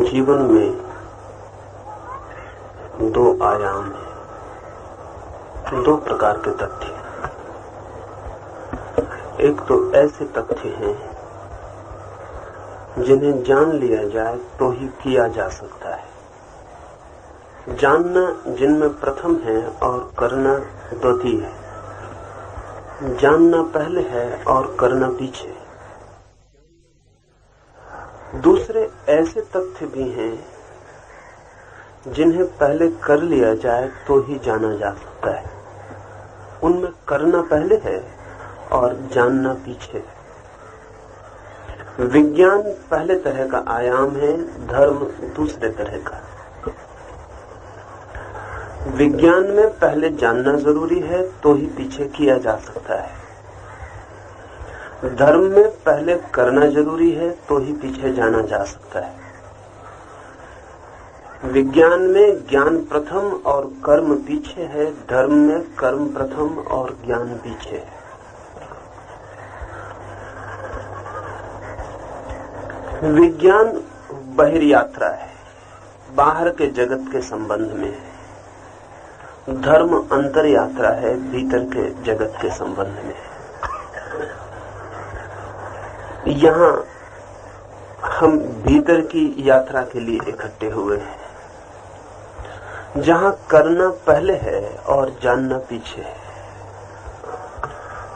जीवन में दो आयाम हैं, दो प्रकार के तथ्य। एक तो ऐसे तथ्य हैं जिन्हें जान लिया जाए तो ही किया जा सकता है। जानना जिनमें प्रथम है और करना द्वितीय है। जानना पहले है और करना पीछे। दूसरे ऐसे तथ्य भी हैं जिन्हें पहले कर लिया जाए तो ही जाना जा सकता है। उनमें करना पहले है और जानना पीछे है। विज्ञान पहले तरह का आयाम है, धर्म दूसरे तरह का। विज्ञान में पहले जानना जरूरी है तो ही पीछे किया जा सकता है। धर्म में पहले करना जरूरी है तो ही पीछे जाना जा सकता है। विज्ञान में ज्ञान प्रथम और कर्म पीछे है, धर्म में कर्म प्रथम और ज्ञान पीछे है। विज्ञान बहिर्यात्रा है, बाहर के जगत के संबंध में है। धर्म अंतर यात्रा है, भीतर के जगत के संबंध में है। यहाँ हम भीतर की यात्रा के लिए इकट्ठे हुए हैं, जहाँ करना पहले है और जानना पीछे है।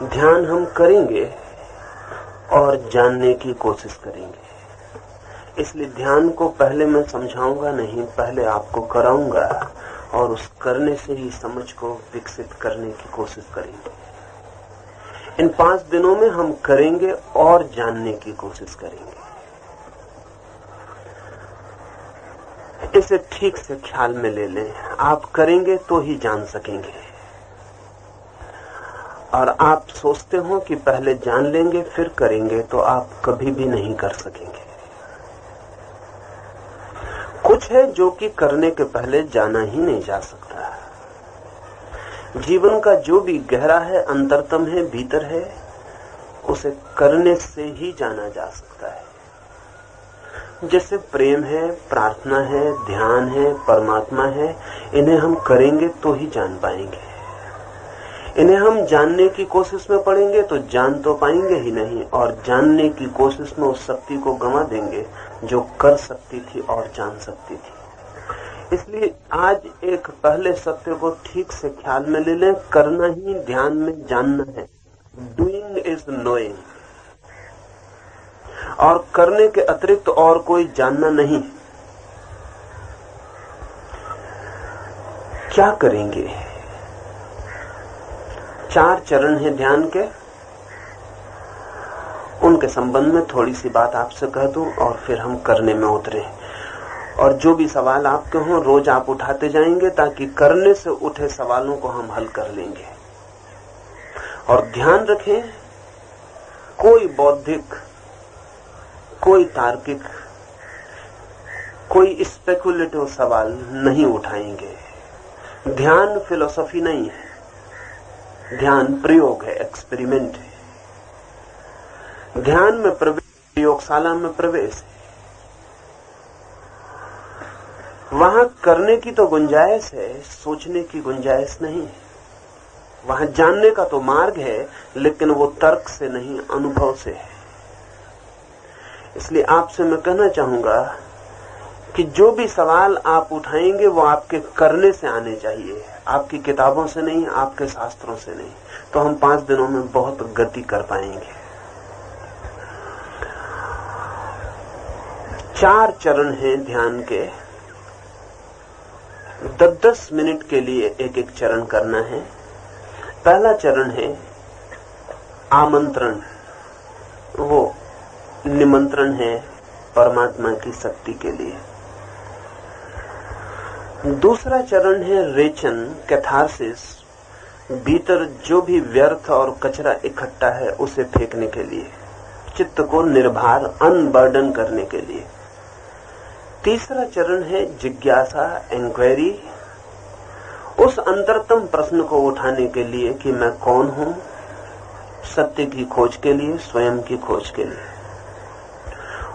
ध्यान हम करेंगे और जानने की कोशिश करेंगे। इसलिए ध्यान को पहले मैं समझाऊंगा नहीं, पहले आपको कराऊंगा और उस करने से ही समझ को विकसित करने की कोशिश करेंगे। इन 5 दिनों में हम करेंगे और जानने की कोशिश करेंगे। इसे ठीक से ख्याल में ले लें। आप करेंगे तो ही जान सकेंगे। और आप सोचते हो कि पहले जान लेंगे फिर करेंगे, तो आप कभी भी नहीं कर सकेंगे। कुछ है जो कि करने के पहले जाना ही नहीं जा सकता। जीवन का जो भी गहरा है, अंतरतम है, भीतर है, उसे करने से ही जाना जा सकता है। जैसे प्रेम है, प्रार्थना है, ध्यान है, परमात्मा है, इन्हें हम करेंगे तो ही जान पाएंगे। इन्हें हम जानने की कोशिश में पड़ेंगे तो जान तो पाएंगे ही नहीं, और जानने की कोशिश में उस शक्ति को गंवा देंगे जो कर सकती थी और जान सकती थी। इसलिए आज एक पहले सत्य को ठीक से ख्याल में ले लें। करना ही ध्यान में जानना है। Doing is knowing. और करने के अतिरिक्त और कोई जानना नहीं। क्या करेंगे? 4 चरण हैं ध्यान के। उनके संबंध में थोड़ी सी बात आपसे कह दूं और फिर हम करने में उतरे। और जो भी सवाल आपके हों रोज आप उठाते जाएंगे, ताकि करने से उठे सवालों को हम हल कर लेंगे। और ध्यान रखें, कोई बौद्धिक, कोई तार्किक, कोई स्पेकुलेटिव सवाल नहीं उठाएंगे। ध्यान फिलॉसफी नहीं है। ध्यान प्रयोग है, एक्सपेरिमेंट है। ध्यान में प्रवेश, प्रयोगशाला में प्रवेश है। वहां करने की तो गुंजाइश है, सोचने की गुंजाइश नहीं है। वहां जानने का तो मार्ग है, लेकिन वो तर्क से नहीं, अनुभव से है। इसलिए आपसे मैं कहना चाहूंगा कि जो भी सवाल आप उठाएंगे वो आपके करने से आने चाहिए, आपकी किताबों से नहीं, आपके शास्त्रों से नहीं। तो हम 5 दिनों में बहुत गति कर पाएंगे। 4 चरण हैं ध्यान के। 10-10 मिनट के लिए एक एक चरण करना है। पहला चरण है आमंत्रण। वो निमंत्रण है परमात्मा की शक्ति के लिए। दूसरा चरण है रेचन, कैथारसिस। भीतर जो भी व्यर्थ और कचरा इकट्ठा है उसे फेंकने के लिए, चित्त को निर्भर, अनबर्डन करने के लिए। तीसरा चरण है जिज्ञासा, इंक्वायरी। उस अंतरतम प्रश्न को उठाने के लिए कि मैं कौन हूं, सत्य की खोज के लिए, स्वयं की खोज के लिए।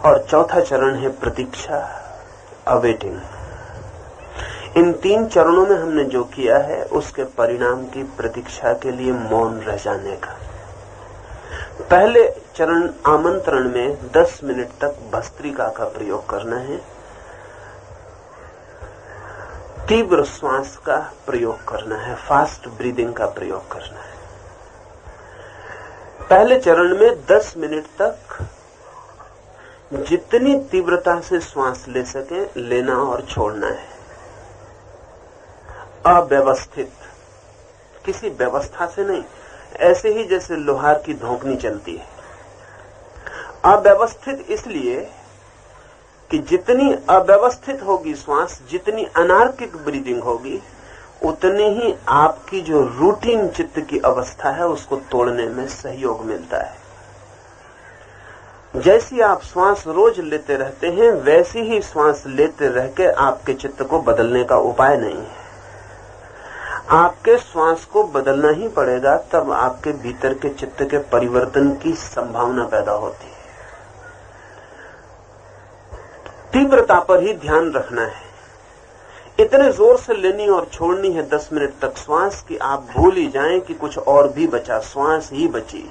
और चौथा चरण है प्रतीक्षा, अवेटिंग। इन 3 चरणों में हमने जो किया है उसके परिणाम की प्रतीक्षा के लिए मौन रह जाने का। पहले चरण आमंत्रण में 10 मिनट तक भस्त्रिका का प्रयोग करना है, तीव्र श्वास का प्रयोग करना है, फास्ट ब्रीदिंग का प्रयोग करना है। पहले चरण में 10 मिनट तक जितनी तीव्रता से श्वास ले सके लेना और छोड़ना है, अव्यवस्थित, किसी व्यवस्था से नहीं, ऐसे ही जैसे लोहार की धोकनी चलती है। अव्यवस्थित इसलिए कि जितनी अव्यवस्थित होगी श्वास, जितनी अनार्किक ब्रीदिंग होगी, उतनी ही आपकी जो रूटीन चित्त की अवस्था है उसको तोड़ने में सहयोग मिलता है। जैसी आप श्वास रोज लेते रहते हैं वैसी ही श्वास लेते रह के आपके चित्त को बदलने का उपाय नहीं है। आपके श्वास को बदलना ही पड़ेगा, तब आपके भीतर के चित्त के परिवर्तन की संभावना पैदा होती है। तीव्रता पर ही ध्यान रखना है, इतने जोर से लेनी और छोड़नी है 10 मिनट तक श्वास कि आप भूल ही जाएं कि कुछ और भी बचा, श्वास ही बची,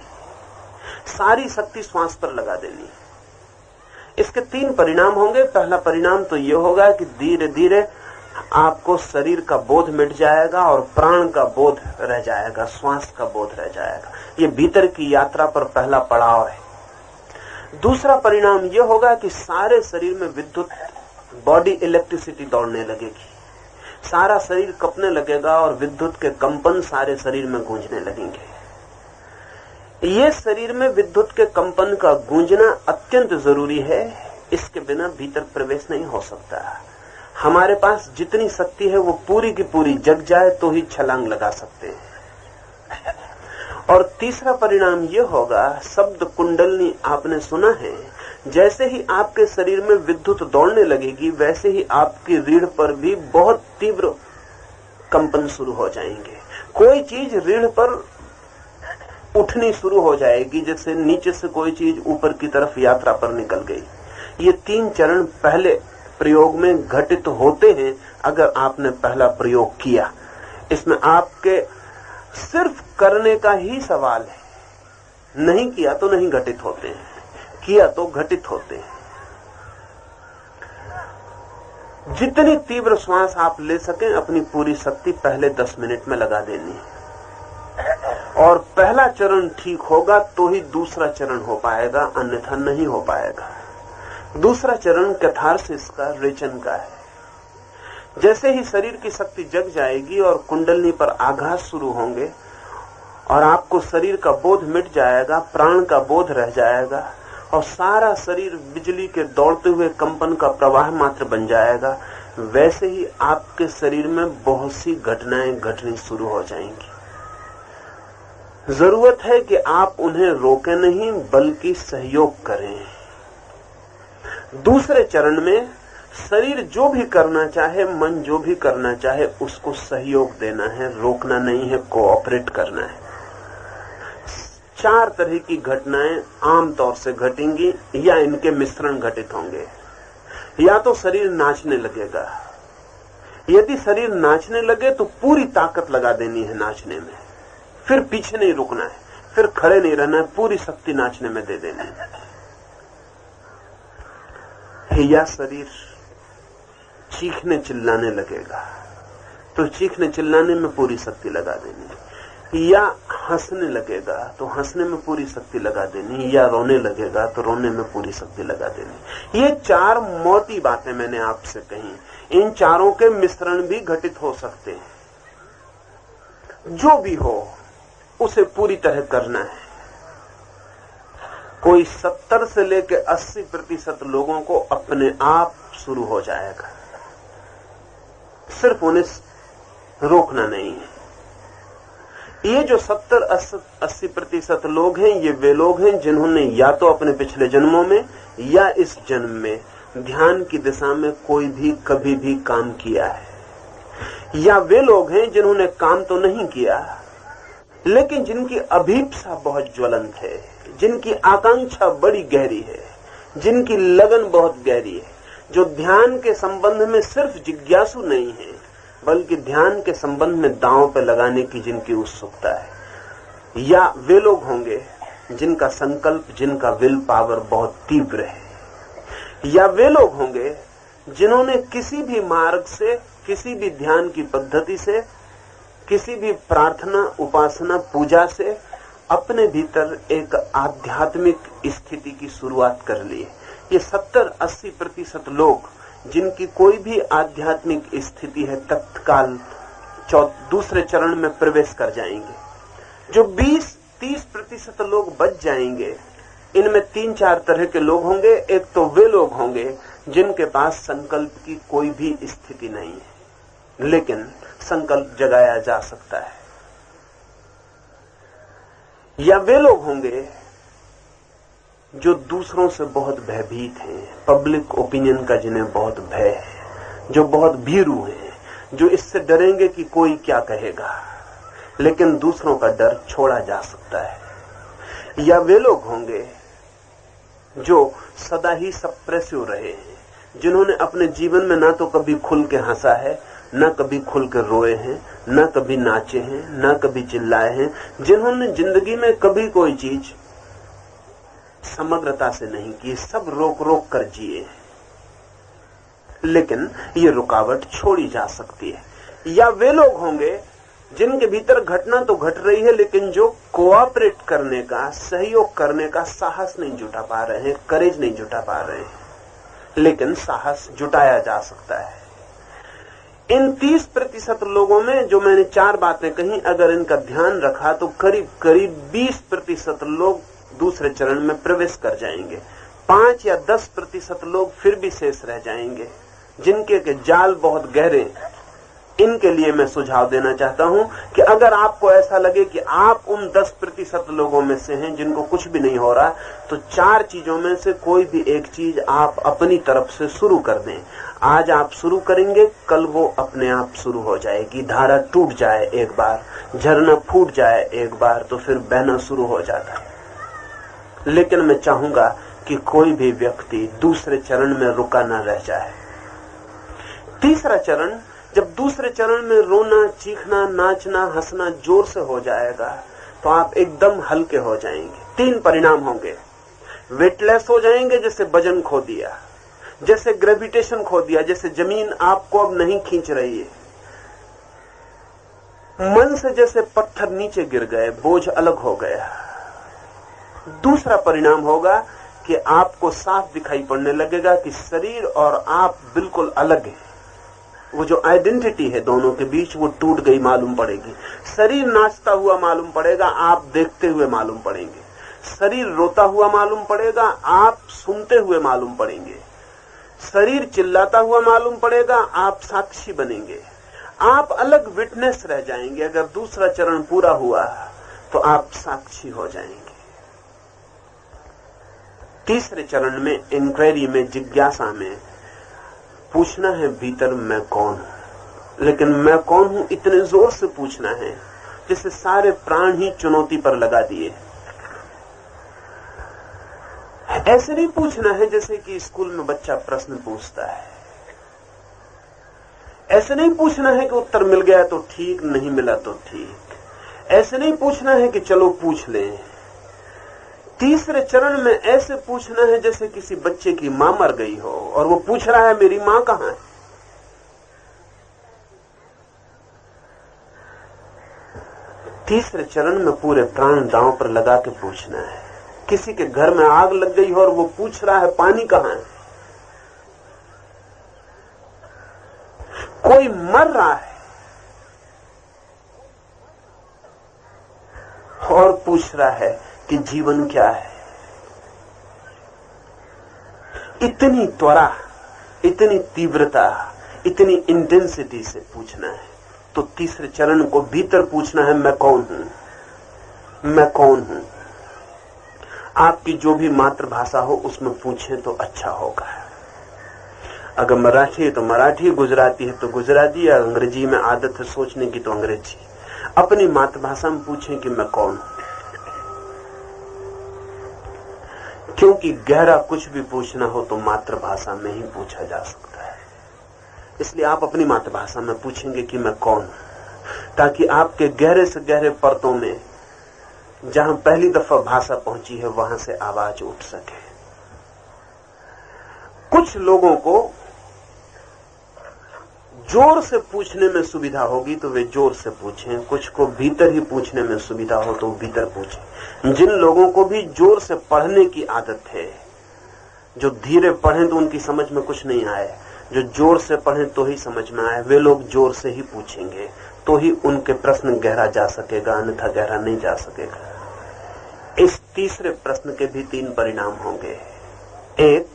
सारी शक्ति श्वास पर लगा देनी। इसके 3 परिणाम होंगे। पहला परिणाम तो यह होगा कि धीरे धीरे आपको शरीर का बोध मिट जाएगा और प्राण का बोध रह जाएगा, श्वास का बोध रह जाएगा। ये भीतर की यात्रा पर पहला पड़ाव है। दूसरा परिणाम यह होगा कि सारे शरीर में विद्युत बॉडी इलेक्ट्रिसिटी दौड़ने लगेगी, सारा शरीर कपने लगेगा और विद्युत के कंपन सारे शरीर में गूंजने लगेंगे। ये शरीर में विद्युत के कंपन का गूंजना अत्यंत जरूरी है, इसके बिना भीतर प्रवेश नहीं हो सकता। हमारे पास जितनी शक्ति है वो पूरी की पूरी जग जाए तो ही छलांग लगा सकते हैं। और तीसरा परिणाम यह होगा, शब्द कुंडलनी आपने सुना है, जैसे ही आपके शरीर में विद्युत दौड़ने लगेगी वैसे ही आपकी रीढ़ पर भी बहुत तीव्र कंपन शुरू हो जाएंगे। कोई चीज रीढ़ पर उठनी शुरू हो जाएगी, जैसे नीचे से कोई चीज ऊपर की तरफ यात्रा पर निकल गई। ये 3 चरण पहले प्रयोग में घटित होते हैं अगर आपने पहला प्रयोग किया। इसमें आपके सिर्फ करने का ही सवाल है, नहीं किया तो नहीं घटित होते हैं, किया तो घटित होते हैं। जितनी तीव्र श्वास आप ले सकें अपनी पूरी शक्ति पहले 10 मिनट में लगा देनी है। और पहला चरण ठीक होगा तो ही दूसरा चरण हो पाएगा, अन्यथा नहीं हो पाएगा। दूसरा चरण कैथारसिस का, रेचन का है। जैसे ही शरीर की शक्ति जग जाएगी और कुंडलनी पर आघात शुरू होंगे और आपको शरीर का बोध मिट जाएगा, प्राण का बोध रह जाएगा और सारा शरीर बिजली के दौड़ते हुए कंपन का प्रवाह मात्र बन जाएगा, वैसे ही आपके शरीर में बहुत सी घटनाएं घटनी शुरू हो जाएंगी। जरूरत है कि आप उन्हें रोकें नहीं बल्कि सहयोग करें। दूसरे चरण में शरीर जो भी करना चाहे, मन जो भी करना चाहे, उसको सहयोग देना है, रोकना नहीं है, कोऑपरेट करना है। 4 तरह की घटनाएं आमतौर से घटेंगी या इनके मिश्रण घटित होंगे। या तो शरीर नाचने लगेगा, यदि शरीर नाचने लगे तो पूरी ताकत लगा देनी है नाचने में, फिर पीछे नहीं रुकना है, फिर खड़े नहीं रहना है, पूरी शक्ति नाचने में दे देनी है। या शरीर चीखने चिल्लाने लगेगा तो चीखने चिल्लाने में पूरी शक्ति लगा देनी, या हंसने लगेगा तो हंसने में पूरी शक्ति लगा देनी, या रोने लगेगा तो रोने में पूरी शक्ति लगा देनी। ये 4 मोटी बातें मैंने आपसे कही। इन चारों के मिश्रण भी घटित हो सकते हैं। जो भी हो उसे पूरी तरह करना है। कोई 70 से लेकर 80% लोगों को अपने आप शुरू हो जाएगा, सिर्फ उन्हें रोकना नहीं है। ये जो 70-80% लोग हैं, ये वे लोग हैं जिन्होंने या तो अपने पिछले जन्मों में या इस जन्म में ध्यान की दिशा में कोई भी कभी भी काम किया है, या वे लोग हैं जिन्होंने काम तो नहीं किया लेकिन जिनकी अभीप्सा बहुत ज्वलंत है, जिनकी आकांक्षा बड़ी गहरी है, जिनकी लगन बहुत गहरी है, जो ध्यान के संबंध में सिर्फ जिज्ञासु नहीं है बल्कि ध्यान के संबंध में दांव पे लगाने की जिनकी उत्सुकता है, या वे लोग होंगे जिनका संकल्प, जिनका विल पावर बहुत तीव्र है, या वे लोग होंगे जिन्होंने किसी भी मार्ग से, किसी भी ध्यान की पद्धति से, किसी भी प्रार्थना, उपासना, पूजा से अपने भीतर एक आध्यात्मिक स्थिति की शुरुआत कर ली है। ये 70-80% लोग जिनकी कोई भी आध्यात्मिक स्थिति है तत्काल दूसरे चरण में प्रवेश कर जाएंगे। जो 20-30% लोग बच जाएंगे, इनमें 3-4 तरह के लोग होंगे। एक तो वे लोग होंगे जिनके पास संकल्प की कोई भी स्थिति नहीं है, लेकिन संकल्प जगाया जा सकता है। या वे लोग होंगे जो दूसरों से बहुत भयभीत हैं, पब्लिक ओपिनियन का जिन्हें बहुत भय है, जो बहुत भीरू हैं, जो इससे डरेंगे कि कोई क्या कहेगा, लेकिन दूसरों का डर छोड़ा जा सकता है। या वे लोग होंगे जो सदा ही सप्रेसिव रहे हैं, जिन्होंने अपने जीवन में ना तो कभी खुल के हंसा है, ना कभी खुल के रोए हैं, ना कभी नाचे हैं, ना कभी चिल्लाए हैं, जिन्होंने जिंदगी में कभी कोई चीज समग्रता से नहीं की, सब रोक रोक कर जिए। लेकिन ये रुकावट छोड़ी जा सकती है। या वे लोग होंगे जिनके भीतर घटना तो घट रही है, लेकिन जो कोऑपरेट करने का, सहयोग करने का साहस नहीं जुटा पा रहे हैं, करेज नहीं जुटा पा रहे हैं, लेकिन साहस जुटाया जा सकता है। इन 30% लोगों में जो मैंने 4 बातें कही, अगर इनका ध्यान रखा तो करीब करीब 20% लोग दूसरे चरण में प्रवेश कर जाएंगे। 5 या 10% लोग फिर भी शेष रह जाएंगे, जिनके के जाल बहुत गहरे। इनके लिए मैं सुझाव देना चाहता हूं कि अगर आपको ऐसा लगे कि आप उन 10% लोगों में से हैं जिनको कुछ भी नहीं हो रहा, तो 4 चीजों में से कोई भी एक चीज आप अपनी तरफ से शुरू कर दें। आज आप शुरू करेंगे, कल वो अपने आप शुरू हो जाएगी। धारा टूट जाए एक बार, झरना फूट जाए एक बार, तो फिर बहना शुरू हो जाता है। लेकिन मैं चाहूंगा कि कोई भी व्यक्ति दूसरे चरण में रुका न रह जाए। तीसरा चरण, जब दूसरे चरण में रोना, चीखना, नाचना, हंसना जोर से हो जाएगा, तो आप एकदम हल्के हो जाएंगे। 3 परिणाम होंगे। वेटलेस हो जाएंगे, जैसे वजन खो दिया, जैसे ग्रेविटेशन खो दिया, जैसे जमीन आपको अब नहीं खींच रही है। मन से जैसे पत्थर नीचे गिर गए, बोझ अलग हो गया। दूसरा परिणाम होगा कि आपको साफ दिखाई पड़ने लगेगा कि शरीर और आप बिल्कुल अलग हैं। वो जो आइडेंटिटी है दोनों के बीच, वो टूट गई मालूम पड़ेगी। शरीर नाचता हुआ मालूम पड़ेगा, आप देखते हुए मालूम पड़ेंगे। शरीर रोता हुआ मालूम पड़ेगा, आप सुनते हुए मालूम पड़ेंगे। शरीर चिल्लाता हुआ मालूम पड़ेगा, आप साक्षी बनेंगे। आप अलग विटनेस रह जाएंगे। अगर दूसरा चरण पूरा हुआ तो आप साक्षी हो जाएंगे। तीसरे चरण में, इंक्वायरी में, जिज्ञासा में पूछना है भीतर मैं कौन हूं। लेकिन मैं कौन हूं इतने जोर से पूछना है जिससे सारे प्राण ही चुनौती पर लगा दिए। ऐसे नहीं पूछना है जैसे कि स्कूल में बच्चा प्रश्न पूछता है। ऐसे नहीं पूछना है कि उत्तर मिल गया तो ठीक, नहीं मिला तो ठीक। ऐसे नहीं पूछना है कि चलो पूछ लें। तीसरे चरण में ऐसे पूछना है जैसे किसी बच्चे की मां मर गई हो और वो पूछ रहा है मेरी मां कहां है। तीसरे चरण में पूरे प्राण दांव पर लगा के पूछना है। किसी के घर में आग लग गई हो और वो पूछ रहा है पानी कहां है। कोई मर रहा है और पूछ रहा है कि जीवन क्या है। इतनी त्वरा, इतनी तीव्रता, इतनी इंटेंसिटी से पूछना है। तो तीसरे चरण को भीतर पूछना है मैं कौन हूं, मैं कौन हूं। आपकी जो भी मातृभाषा हो उसमें पूछें तो अच्छा होगा। अगर मराठी है तो मराठी, गुजराती है तो गुजराती, या अंग्रेजी में आदत है सोचने की तो अंग्रेजी। अपनी मातृभाषा में पूछें कि मैं कौन हूं। क्योंकि गहरा कुछ भी पूछना हो तो मातृभाषा में ही पूछा जा सकता है। इसलिए आप अपनी मातृभाषा में पूछेंगे कि मैं कौन हूं, ताकि आपके गहरे से गहरे परतों में जहां पहली दफा भाषा पहुंची है वहां से आवाज उठ सके। कुछ लोगों को जोर से पूछने में सुविधा होगी तो वे जोर से पूछें, कुछ को भीतर ही पूछने में सुविधा हो तो भीतर पूछें। जिन लोगों को भी जोर से पढ़ने की आदत है, जो धीरे पढ़ें तो उनकी समझ में कुछ नहीं आए, जो जोर से पढ़ें तो ही समझ में आए, वे लोग जोर से ही पूछेंगे तो ही उनके प्रश्न गहरा जा सकेगा, अन्यथा गहरा नहीं जा सकेगा। इस तीसरे प्रश्न के भी 3 परिणाम होंगे। एक,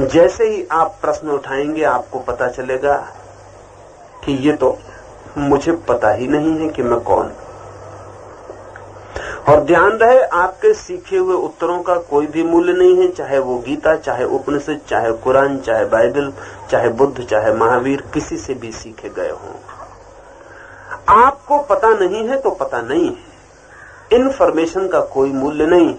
जैसे ही आप प्रश्न उठाएंगे आपको पता चलेगा कि ये तो मुझे पता ही नहीं है कि मैं कौन। और ध्यान रहे, आपके सीखे हुए उत्तरों का कोई भी मूल्य नहीं है, चाहे वो गीता, चाहे उपनिषद, चाहे कुरान, चाहे बाइबल, चाहे बुद्ध, चाहे महावीर, किसी से भी सीखे गए हों। आपको पता नहीं है तो पता नहीं है, इन्फॉर्मेशन का कोई मूल्य नहीं।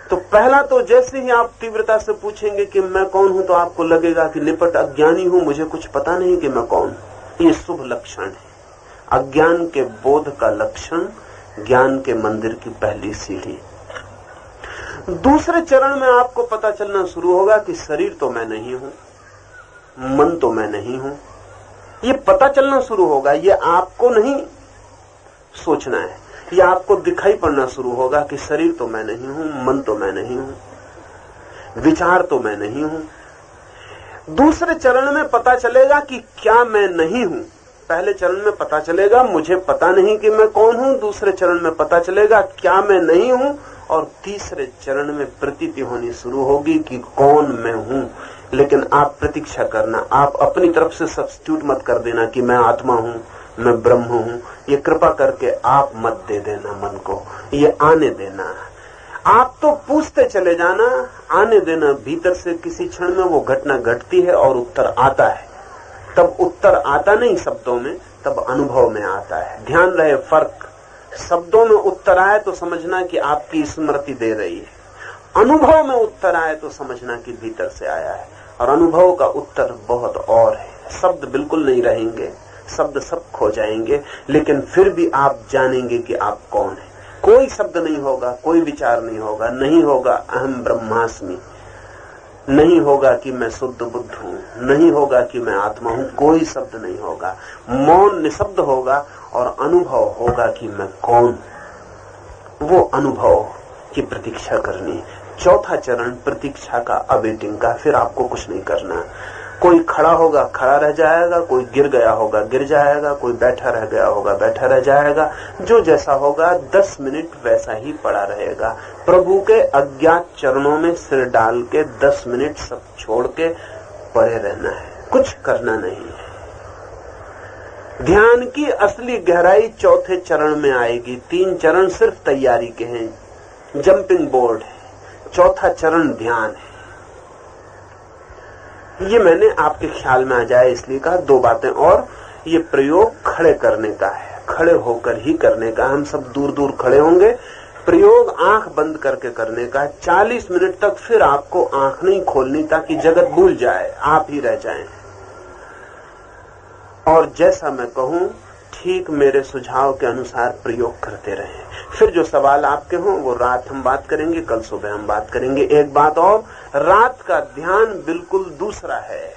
तो पहला तो जैसे ही आप तीव्रता से पूछेंगे कि मैं कौन हूं तो आपको लगेगा कि निपट अज्ञानी हूं, मुझे कुछ पता नहीं कि मैं कौन। ये शुभ लक्षण है। अज्ञान के बोध का लक्षण ज्ञान के मंदिर की पहली सीढ़ी। दूसरे चरण में आपको पता चलना शुरू होगा कि शरीर तो मैं नहीं हूं, मन तो मैं नहीं हूं। ये पता चलना शुरू होगा, ये आपको नहीं सोचना है, ये आपको दिखाई पड़ना शुरू होगा कि शरीर तो मैं नहीं हूं, मन तो मैं नहीं हूं, विचार तो मैं नहीं हूं। दूसरे चरण में पता चलेगा कि क्या मैं नहीं हूं। पहले चरण में पता चलेगा मुझे पता नहीं कि मैं कौन हूं, दूसरे चरण में पता चलेगा क्या मैं नहीं हूं, और तीसरे चरण में प्रतीति होनी शुरू होगी कि कौन मैं हूं। लेकिन आप प्रतीक्षा करना, आप अपनी तरफ से सब्स्टिट्यूट मत कर देना कि मैं आत्मा हूं, मैं ब्रह्म हूं। ये कृपा करके आप मत दे देना मन को, ये आने देना। आप तो पूछते चले जाना, आने देना। भीतर से किसी क्षण में वो घटना घटती है और उत्तर आता है। तब उत्तर आता नहीं शब्दों में, तब अनुभव में आता है। ध्यान रहे फर्क, शब्दों में उत्तर आए तो समझना कि आपकी स्मृति दे रही है, अनुभव में उत्तर आए तो समझना कि भीतर से आया है। और अनुभव का उत्तर बहुत और है। शब्द बिल्कुल नहीं रहेंगे, शब्द सब खो जाएंगे, लेकिन फिर भी आप जानेंगे कि आप कौन है। कोई शब्द नहीं होगा, कोई विचार नहीं होगा, नहीं होगा अहम ब्रह्मास्मि, नहीं होगा कि मैं शुद्ध बुद्ध हूं, नहीं होगा कि मैं आत्मा हूं, कोई शब्द नहीं होगा। मौन निशब्द होगा और अनुभव होगा कि मैं कौन। वो अनुभव की प्रतीक्षा करनी। चौथा चरण प्रतीक्षा का, अवेटिंग का। फिर आपको कुछ नहीं करना। कोई खड़ा होगा, खड़ा रह जाएगा, कोई गिर गया होगा, गिर जाएगा, कोई बैठा रह गया होगा, बैठा रह जाएगा। जो जैसा होगा 10 मिनट वैसा ही पड़ा रहेगा। प्रभु के अज्ञात चरणों में सिर डाल के 10 मिनट सब छोड़ के पड़े रहना है, कुछ करना नहीं है। ध्यान की असली गहराई चौथे चरण में आएगी। 3 चरण सिर्फ तैयारी के हैं, जंपिंग बोर्ड है। चौथा चरण ध्यान है। ये मैंने आपके ख्याल में आ जाए इसलिए कहा। 2 बातें और। ये प्रयोग खड़े करने का है, खड़े होकर ही करने का। हम सब दूर दूर खड़े होंगे। प्रयोग आंख बंद करके करने का। 40 मिनट तक फिर आपको आंख नहीं खोलनी, ताकि जगत भूल जाए, आप ही रह जाएं। और जैसा मैं कहूं ठीक मेरे सुझाव के अनुसार प्रयोग करते रहें। फिर जो सवाल आपके हों वो रात हम बात करेंगे, कल सुबह हम बात करेंगे। एक बात और, रात का ध्यान बिल्कुल दूसरा है।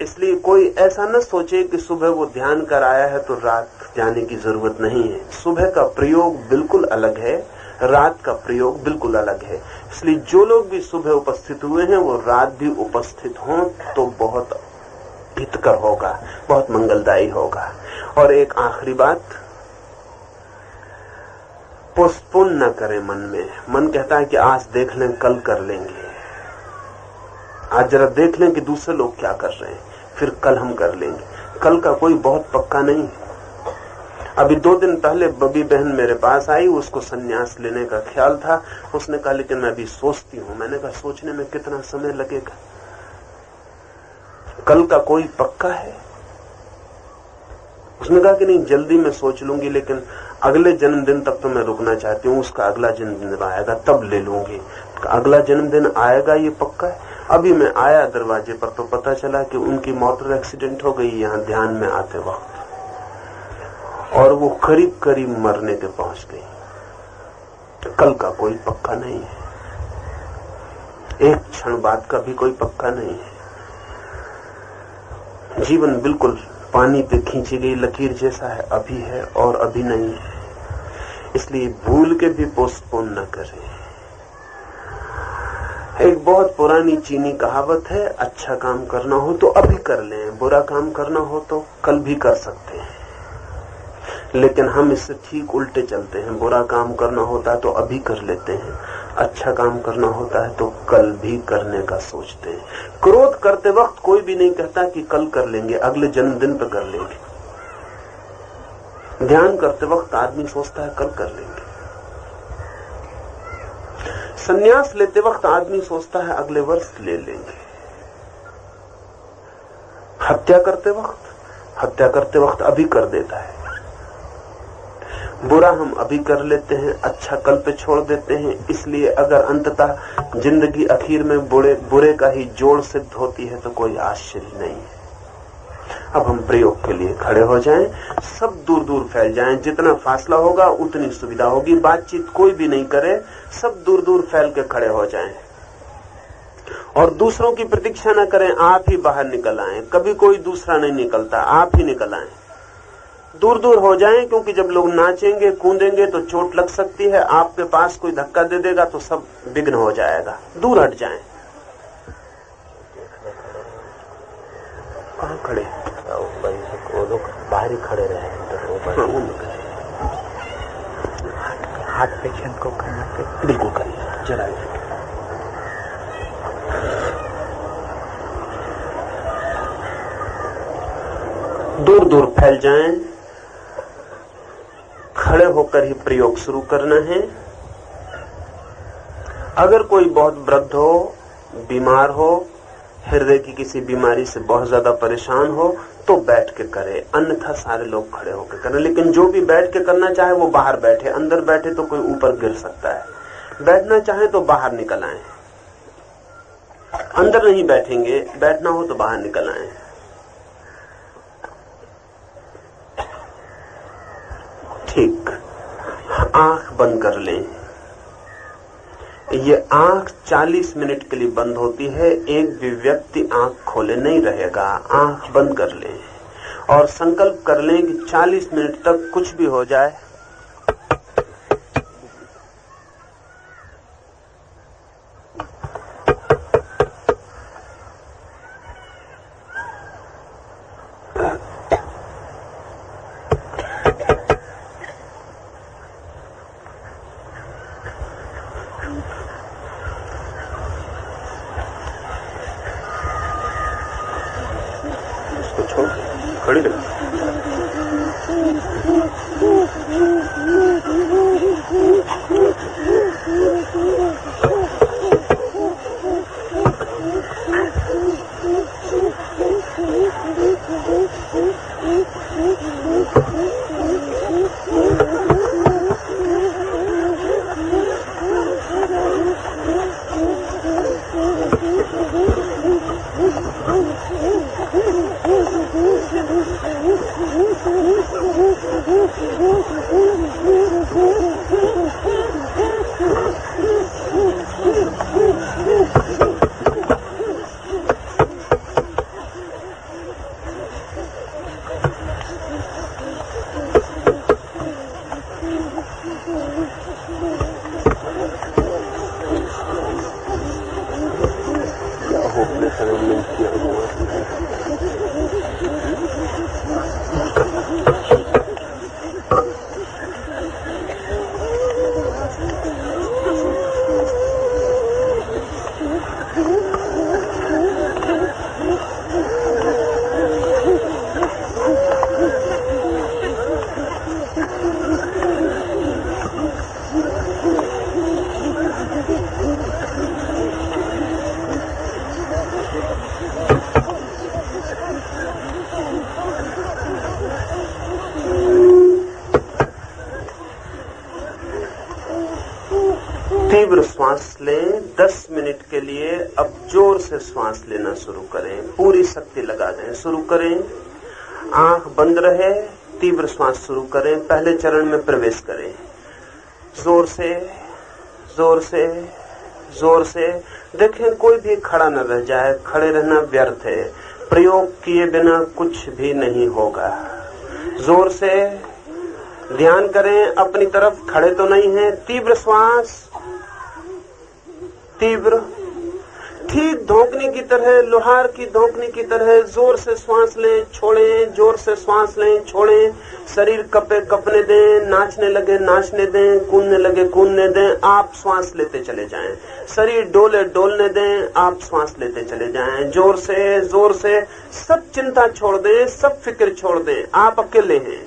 इसलिए कोई ऐसा न सोचे कि सुबह वो ध्यान कराया है तो रात जाने की जरूरत नहीं है। सुबह का प्रयोग बिल्कुल अलग है, रात का प्रयोग बिल्कुल अलग है। इसलिए जो लोग भी सुबह उपस्थित हुए हैं वो रात भी उपस्थित हों तो बहुत हितकर होगा, बहुत मंगलदायी होगा। और एक आखिरी बात, पोस्टपोन न करें मन में। मन कहता है कि आज देख लें, कल कर लेंगे। आज जरा देख लें कि दूसरे लोग क्या कर रहे हैं, फिर कल हम कर लेंगे। कल का कोई बहुत पक्का नहीं। अभी 2 दिन पहले बबी बहन मेरे पास आई, उसको संन्यास लेने का ख्याल था। उसने कहा लेकिन मैं अभी सोचती हूँ। मैंने कहा सोचने में कितना समय लगेगा, कल का कोई पक्का है? उसने कहा कि नहीं जल्दी में सोच लूंगी, लेकिन अगले जन्मदिन तक तो मैं रुकना चाहती हूँ, उसका अगला जन्मदिन आएगा तब ले लूंगी। अगला जन्मदिन आएगा ये पक्का है। अभी मैं आया दरवाजे पर तो पता चला कि उनकी मोटर एक्सीडेंट हो गई यहाँ ध्यान में आते वक्त, और वो करीब करीब मरने के पहुंच गई। कल का कोई पक्का नहीं है, एक क्षण बाद का भी कोई पक्का नहीं है। जीवन बिल्कुल पानी पे खींची गई लकीर जैसा है, अभी है और अभी नहीं है। इसलिए भूल के भी पोस्टपोन न करें। एक बहुत पुरानी चीनी कहावत है, अच्छा काम करना हो तो अभी कर लें, बुरा काम करना हो तो कल भी कर सकते हैं। लेकिन हम इससे ठीक उल्टे चलते हैं। बुरा काम करना होता है तो अभी कर लेते हैं, अच्छा काम करना होता है तो कल भी करने का सोचते हैं। क्रोध करते वक्त कोई भी नहीं कहता कि कल कर लेंगे, अगले जन्मदिन पर कर लेंगे। ध्यान करते वक्त आदमी सोचता है कल कर लेंगे। संन्यास लेते वक्त आदमी सोचता है अगले वर्ष ले लेंगे। हत्या करते वक्त अभी कर देता है। बुरा हम अभी कर लेते हैं, अच्छा कल पे छोड़ देते हैं। इसलिए अगर अंततः जिंदगी आखिर में बुरे का ही जोड़ सिद्ध होती है तो कोई आश्चर्य नहीं है। अब हम प्रयोग के लिए खड़े हो जाएं, सब दूर दूर फैल जाएं। जितना फासला होगा उतनी सुविधा होगी। बातचीत कोई भी नहीं करे, सब दूर दूर फैल के खड़े हो जाएं और दूसरों की प्रतीक्षा न करें। आप ही बाहर निकल आएं। कभी कोई दूसरा नहीं निकलता, आप ही निकल आएं। दूर दूर हो जाएं, क्योंकि जब लोग नाचेंगे कूदेंगे तो चोट लग सकती है। आपके पास कोई धक्का दे देगा तो सब विघ्न हो जाएगा। दूर हट जाएं। कहाँ खड़े? वो लोग बाहर ही खड़े रहे। हार्ट पेशेंट को करना बिल्कुल करिए, जरा दूर दूर फैल जाएं। खड़े होकर ही प्रयोग शुरू करना है। अगर कोई बहुत वृद्ध हो, बीमार हो, हृदय की किसी बीमारी से बहुत ज्यादा परेशान हो तो बैठ के करे, अन्यथा सारे लोग खड़े होकर करें। लेकिन जो भी बैठ के करना चाहे वो बाहर बैठे। अंदर बैठे तो कोई ऊपर गिर सकता है। बैठना चाहे तो बाहर निकल आए। अंदर नहीं बैठेंगे, बैठना हो तो बाहर निकल आए। ठीक, आंख बंद कर लें। ये आंख 40 मिनट के लिए बंद होती है। एक भी व्यक्ति आंख खोले नहीं रहेगा। आंख बंद कर लें और संकल्प कर लें कि 40 मिनट तक कुछ भी हो जाए, खड़ी रहे। तीव्र श्वास लें 10 मिनट के लिए। अब जोर से श्वास लेना शुरू करें, पूरी शक्ति लगा दें। शुरू करें, आंख बंद रहे, तीव्र श्वास शुरू करें, पहले चरण में प्रवेश करें। जोर से जोर से जोर से। देखें कोई भी खड़ा न रह जाए, खड़े रहना व्यर्थ है, प्रयोग किए बिना कुछ भी नहीं होगा। जोर से ध्यान करें, अपनी तरफ खड़े तो नहीं हैं। तीव्र श्वास, तीव्र, ठीक धोंकने की तरह, लोहार की धोंकने की तरह जोर से श्वास लें, छोड़ें, जोर से श्वास लें, छोड़ें। शरीर कपने दें, नाचने लगे नाचने दें, कूदने लगे कूदने दें, आप श्वास लेते चले जाएं। शरीर डोले डोलने दें, आप श्वास लेते चले जाएं। जोर से सब चिंता छोड़ दें, सब फिक्र छोड़ दें, आप अकेले हैं।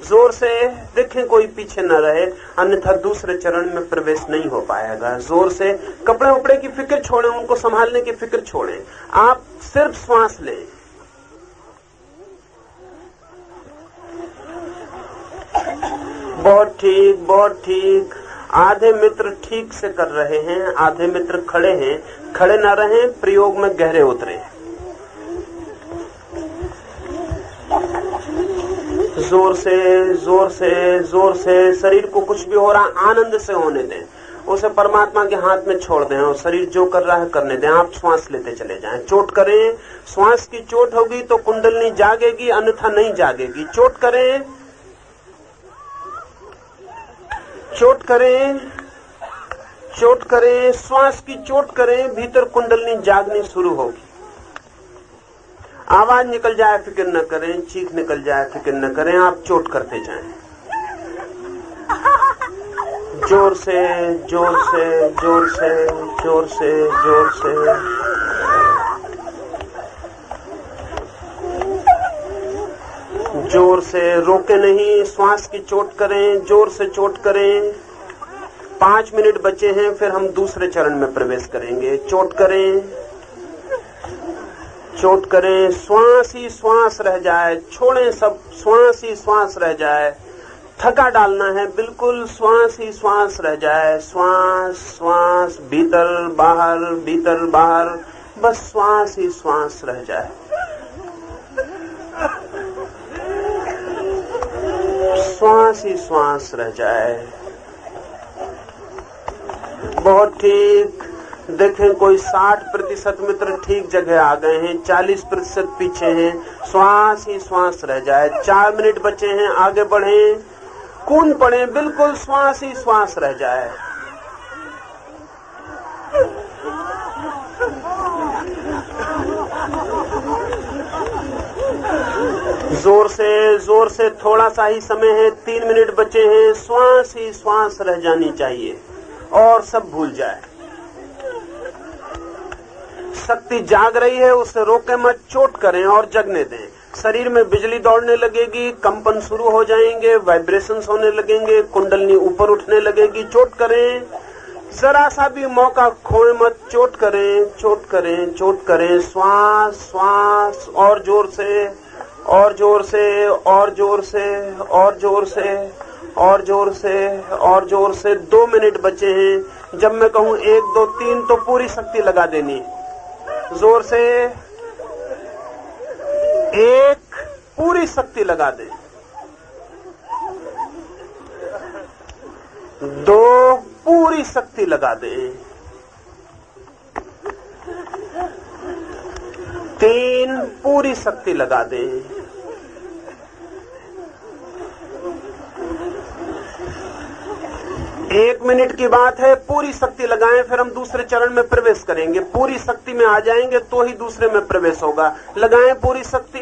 जोर से देखें कोई पीछे न रहे, अन्यथा दूसरे चरण में प्रवेश नहीं हो पाएगा। जोर से कपड़े उपड़े की फिक्र छोड़ें, उनको संभालने की फिक्र छोड़ें, आप सिर्फ श्वास लें। बहुत ठीक, बहुत ठीक। आधे मित्र ठीक से कर रहे हैं, आधे मित्र खड़े हैं। खड़े न रहें, प्रयोग में गहरे उतरे। जोर से जोर से जोर से। शरीर को कुछ भी हो रहा आनंद से होने दें, उसे परमात्मा के हाथ में छोड़ दें और शरीर जो कर रहा है करने दें। आप श्वास लेते चले जाएं। चोट करें, श्वास की चोट होगी तो कुंडलनी जागेगी, अन्यथा नहीं जागेगी। चोट करें, चोट करें, चोट करें, श्वास की चोट करें, भीतर कुंडलनी जागनी शुरू होगी। आवाज निकल जाए फिक्र न करें, चीख निकल जाए फिक्र न करें, आप चोट करते जाएं। जोर से जोर से जोर से जोर से जोर से। जोर से रोके नहीं, श्वास की चोट करें, जोर से चोट करें। 5 मिनट बचे हैं, फिर हम दूसरे चरण में प्रवेश करेंगे। चोट करें, चोट करें, श्वास ही श्वास रह जाए, छोड़ें सब, श्वास ही श्वास रह जाए। थका डालना है बिल्कुल, श्वास ही श्वास रह जाए। श्वास श्वास, भीतर बाहर, बस श्वास ही श्वास रह जाए। श्वास ही श्वास रह जाए। बहुत ठीक। देखें कोई 60% मित्र ठीक जगह आ गए हैं, 40% पीछे हैं। श्वास ही श्वास रह जाए। 4 मिनट बचे हैं, आगे बढ़ें, कूद पड़े, बिल्कुल श्वास ही श्वास रह जाए। जोर से थोड़ा सा ही समय है, 3 मिनट बचे हैं। श्वास ही श्वास रह जानी चाहिए और सब भूल जाए। शक्ति जाग रही है, उसे रोके मत, चोट करें और जगने दें। शरीर में बिजली दौड़ने लगेगी, कंपन शुरू हो जाएंगे, वाइब्रेशंस होने लगेंगे, कुंडलनी ऊपर उठने लगेगी। चोट करें, जरा सा भी मौका खोए मत। चोट करें, चोट करें, चोट करें। श्वास श्वास, और जोर से और जोर से और जोर से और जोर से और जोर से और जोर से। 2 मिनट बचे हैं। जब मैं कहूं 1 2 3 तो पूरी शक्ति लगा देनी। जोर से 1, पूरी शक्ति लगा दे। 2, पूरी शक्ति लगा दे। 3, पूरी शक्ति लगा दे। 1 मिनट की बात है, पूरी शक्ति लगाएं, फिर हम दूसरे चरण में प्रवेश करेंगे। पूरी शक्ति में आ जाएंगे तो ही दूसरे में प्रवेश होगा। लगाएं पूरी शक्ति।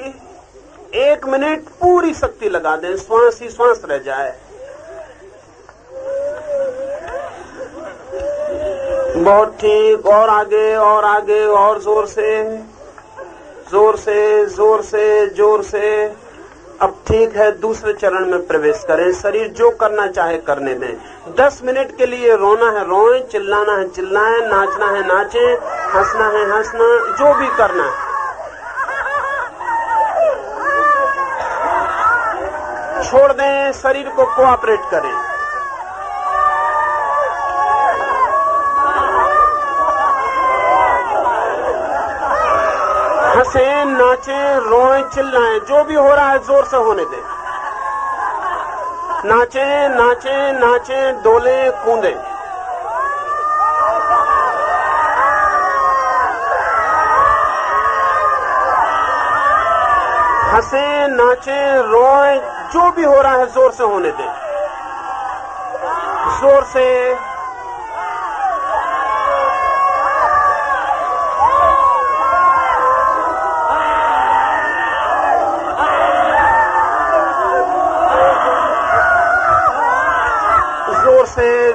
1 मिनट पूरी शक्ति लगा दें, श्वास ही श्वास रह जाए। बहुत ठीक, और आगे और आगे, और जोर से जोर से जोर से जोर से। अब ठीक है, दूसरे चरण में प्रवेश करें। शरीर जो करना चाहे करने दें। 10 मिनट के लिए रोना है रोएं, चिल्लाना है चिल्लाएं, नाचना है नाचें, हंसना है हंसना, जो भी करना है। छोड़ दें, शरीर को कोऑपरेट करें। नाचें, रोएं, चिल्लाएं, जो भी हो रहा है जोर से होने दें। नाचें, नाचें, नाचें, डोलें, कूदें। हंसें, नाचें, रोएं, जो भी हो रहा है जोर से होने दें। जोर से।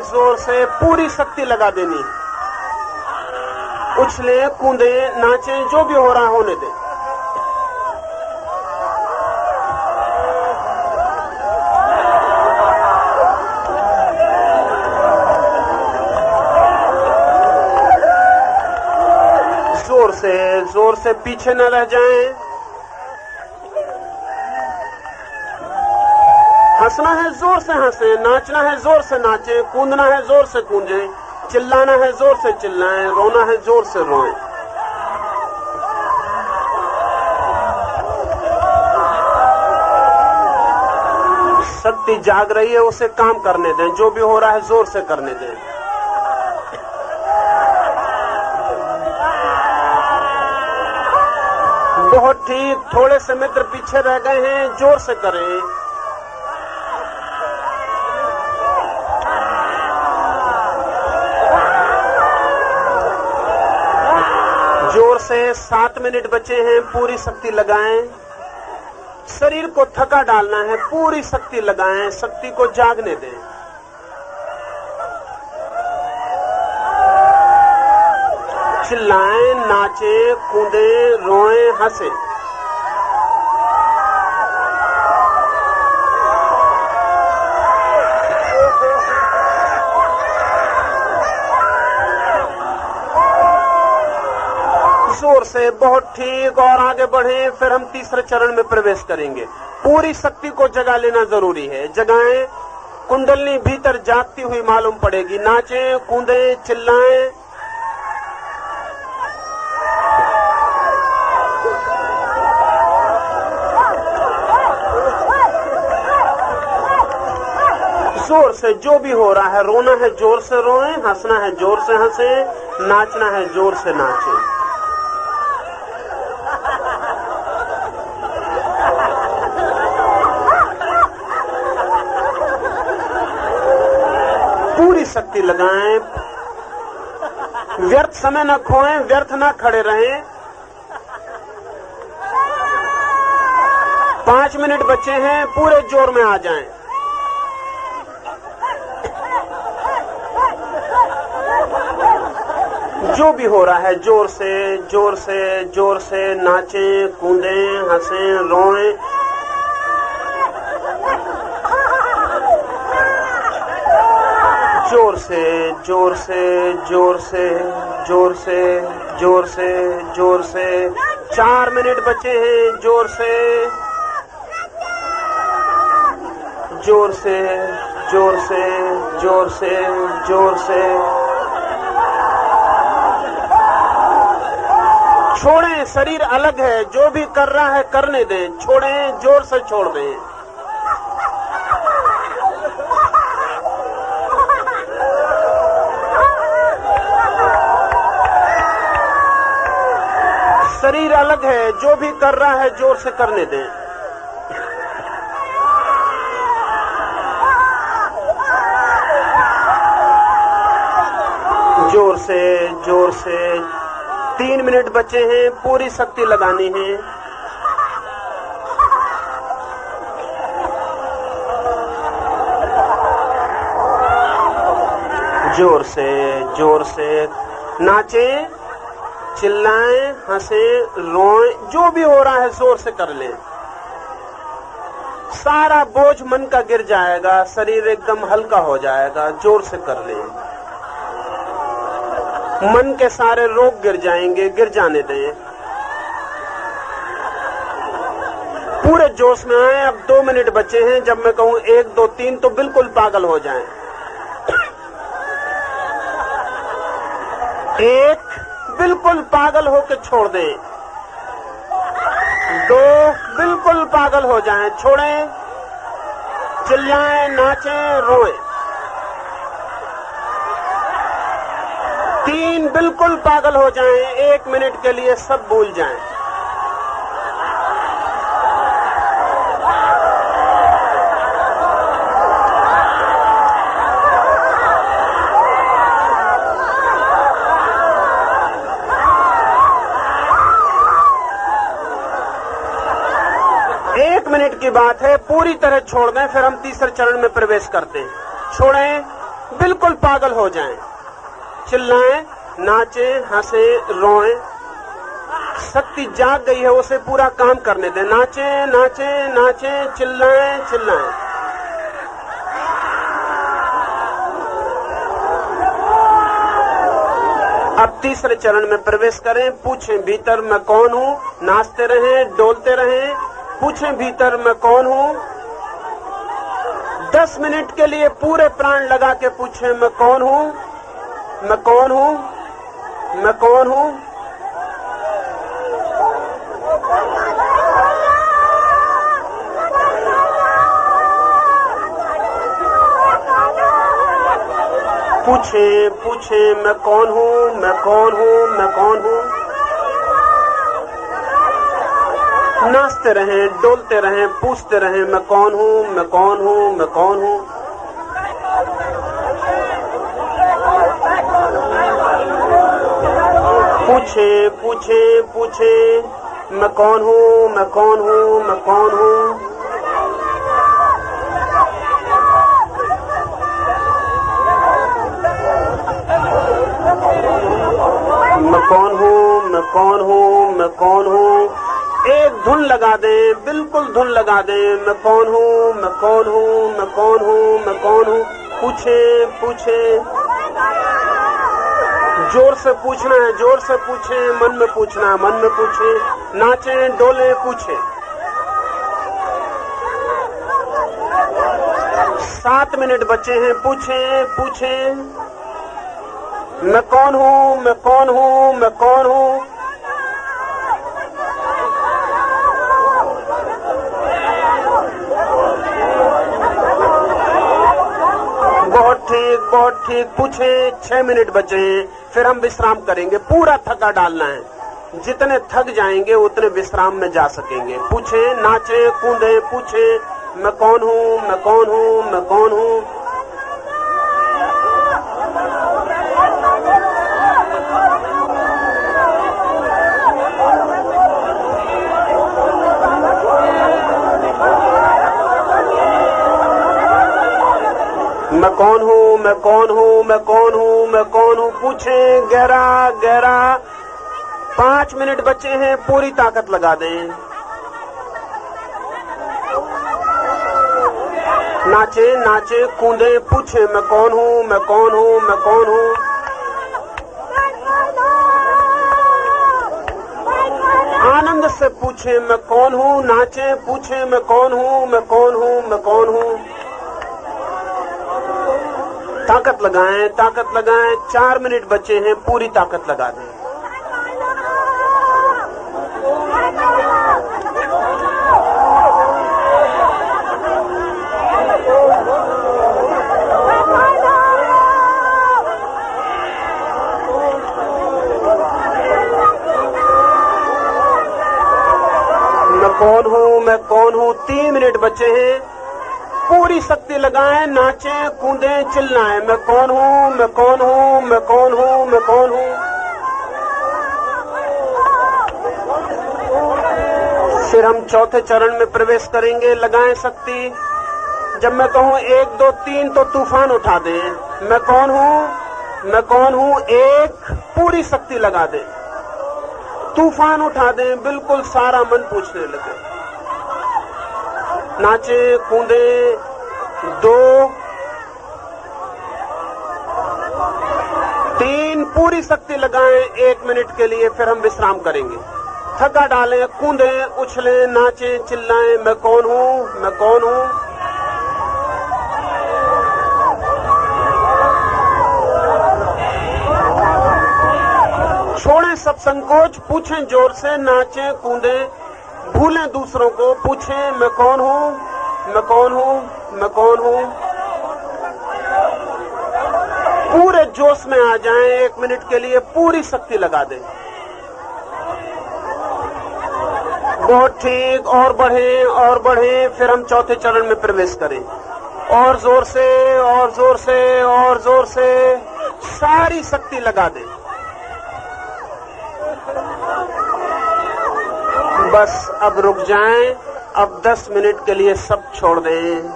जोर से पूरी शक्ति लगा देनी। उछले, कूदे, नाचें, जो भी हो रहा है होने दें। जोर से पीछे न रह जाएं। हंसना है जोर से हंसे, नाचना है जोर से नाचे, कूदना है जोर से कूदें, चिल्लाना है जोर से चिल्लाएं, रोना है जोर से रोएं। शक्ति जाग रही है, उसे काम करने दें, जो भी हो रहा है जोर से करने दें। बहुत ठीक, थोड़े से मित्र पीछे रह गए हैं, जोर से करें। जोर से 7 मिनट बचे हैं, पूरी शक्ति लगाएं। शरीर को थका डालना है, पूरी शक्ति लगाएं, शक्ति को जागने दें। चिल्लाएं, नाचें, कूदें, रोएं, हंसें। जोर से, बहुत ठीक, और आगे बढ़ें। फिर हम तीसरे चरण में प्रवेश करेंगे। पूरी शक्ति को जगा लेना जरूरी है। जगाएं, कुंडलनी भीतर जागती हुई मालूम पड़ेगी। नाचें, कूदें, चिल्लाएं। जोर से जो भी हो रहा है, रोना है जोर से रोएं, हंसना है जोर से हंसें, नाचना है जोर से नाचें। पूरी शक्ति लगाएं, व्यर्थ समय न खोएं, व्यर्थ न खड़े रहें। 5 मिनट बचे हैं, पूरे जोर में आ जाएं। जो भी हो रहा है जोर से, जोर से, जोर से नाचें, कूदें, हंसें, रोएं। जोर से, जोर से, जोर से, जोर से, जोर से, जोर से। 4 मिनट बचे हैं, जोर से, जोर से, जोर से, जोर से, जोर से। छोड़ें, शरीर अलग है, जो भी कर रहा है करने दें। छोड़ें, जोर से छोड़ दें। शरीर अलग है, जो भी कर रहा है जोर से करने दें। जोर से, जोर से। 3 मिनट बचे हैं, पूरी शक्ति लगानी है। जोर से, जोर से नाचें, चिल्लाएं, हंसें, रोएं, जो भी हो रहा है जोर से कर लें। सारा बोझ मन का गिर जाएगा, शरीर एकदम हल्का हो जाएगा। जोर से कर लें। मन के सारे रोग गिर जाएंगे, गिर जाने दें। पूरे जोश में आए। अब 2 मिनट बचे हैं। जब मैं कहूं 1, 2, 3 तो बिल्कुल पागल हो जाएं। 1, बिल्कुल पागल होकर छोड़ दें। 2 बिल्कुल पागल हो जाएं, छोड़ें, चिल्लाएं, नाचें, रोएं। 3 बिल्कुल पागल हो जाएं, 1 मिनट के लिए सब भूल जाएं। मिनट की बात है, पूरी तरह छोड़ दें, फिर हम तीसरे चरण में प्रवेश करते हैं। छोड़ें, बिल्कुल पागल हो जाएं, चिल्लाएं, नाचें, हंसें, रोएं। शक्ति जाग गई है, उसे पूरा काम करने दें। नाचें, नाचें, नाचें, चिल्लाएं, चिल्लाएं। अब तीसरे चरण में प्रवेश करें। पूछें भीतर मैं कौन हूं, नाचते रहें, डोलते रहें। पूछें भीतर मैं कौन हूं। 10 मिनट के लिए पूरे प्राण लगा के पूछें मैं कौन हूं, मैं कौन हूं, मैं कौन हूं। पूछें, पूछें मैं कौन हूं, मैं कौन हूं, मैं कौन हूं। नाचते रहें, डोलते रहें, पूछते रहें मैं कौन हूं, मैं कौन हूं, मैं कौन हूं। पूछें, पूछें, पूछें मैं कौन हूं, मैं कौन हूं, मैं कौन हूं। मैं कौन हूं, मैं कौन हूं, मैं कौन हूं। एक धुन लगा दें, बिल्कुल धुन लगा दें। मैं कौन हूं, मैं कौन हूं, मैं कौन हूं, मैं कौन हूं। पूछें, पूछें, जोर से पूछना है, जोर से पूछें। मन में पूछना है, मन में पूछें। नाचें, डोलें, पूछें। 7 मिनट बचे हैं। पूछें, पूछें मैं कौन हूं, मैं कौन हूं, मैं कौन हूं। बहुत ठीक, बहुत ठीक। पूछें। 6 मिनट बचे हैं, फिर हम विश्राम करेंगे। पूरा थका डालना है, जितने थक जाएंगे उतने विश्राम में जा सकेंगे। पूछें, नाचें, कूदें। पूछें मैं कौन हूं, मैं कौन हूं, मैं कौन हूं। मैं कौन हूं, मैं कौन हूं, मैं कौन हूं, मैं कौन हूं। पूछें गहरा गहरा। 5 मिनट बचे हैं, पूरी ताकत लगा दें। नाचें, नाचें, कूदें। पूछें मैं कौन हूं, मैं कौन हूं, मैं कौन हूं। आनंद से पूछें मैं कौन हूं। नाचें, पूछें मैं कौन हूं, मैं कौन हूं, मैं कौन हूं। ताकत लगाएं, ताकत लगाएं। 4 मिनट बचे हैं, पूरी ताकत लगा दें। मैं कौन हूं, मैं कौन हूं। 3 मिनट बचे हैं, पूरी शक्ति लगाएं। नाचें, कूदें, चिल्लाएं। मैं कौन हूं, मैं कौन हूं, मैं कौन हूं, मैं कौन हूं। फिर हम चौथे चरण में प्रवेश करेंगे। लगाएं शक्ति। जब मैं कहूं 1 2 3 तो तूफान उठा दें। मैं कौन हूं, मैं कौन हूं। 1 पूरी शक्ति लगा दें, तूफान उठा दें। बिल्कुल सारा मन पूछने लगे। नाचे, कूदे। 2 3 पूरी शक्ति लगाएं 1 मिनट के लिए, फिर हम विश्राम करेंगे। थका डालें, कूदें, उछलें, नाचें, चिल्लाएं। मैं कौन हूं, मैं कौन हूं। छोड़ें सब संकोच। पूछें जोर से। नाचें, कूदें। भूलें दूसरों को, पूछें मैं कौन हूं, मैं कौन हूं, मैं कौन हूं। पूरे जोश में आ जाएं, 1 मिनट के लिए पूरी शक्ति लगा दें। बहुत ठीक, और बढ़ें और बढ़ें। फिर हम चौथे चरण में प्रवेश करें। और जोर से, और जोर से, और जोर से सारी शक्ति लगा दें। बस अब रुक जाएं। अब 10 मिनट के लिए सब छोड़ दें।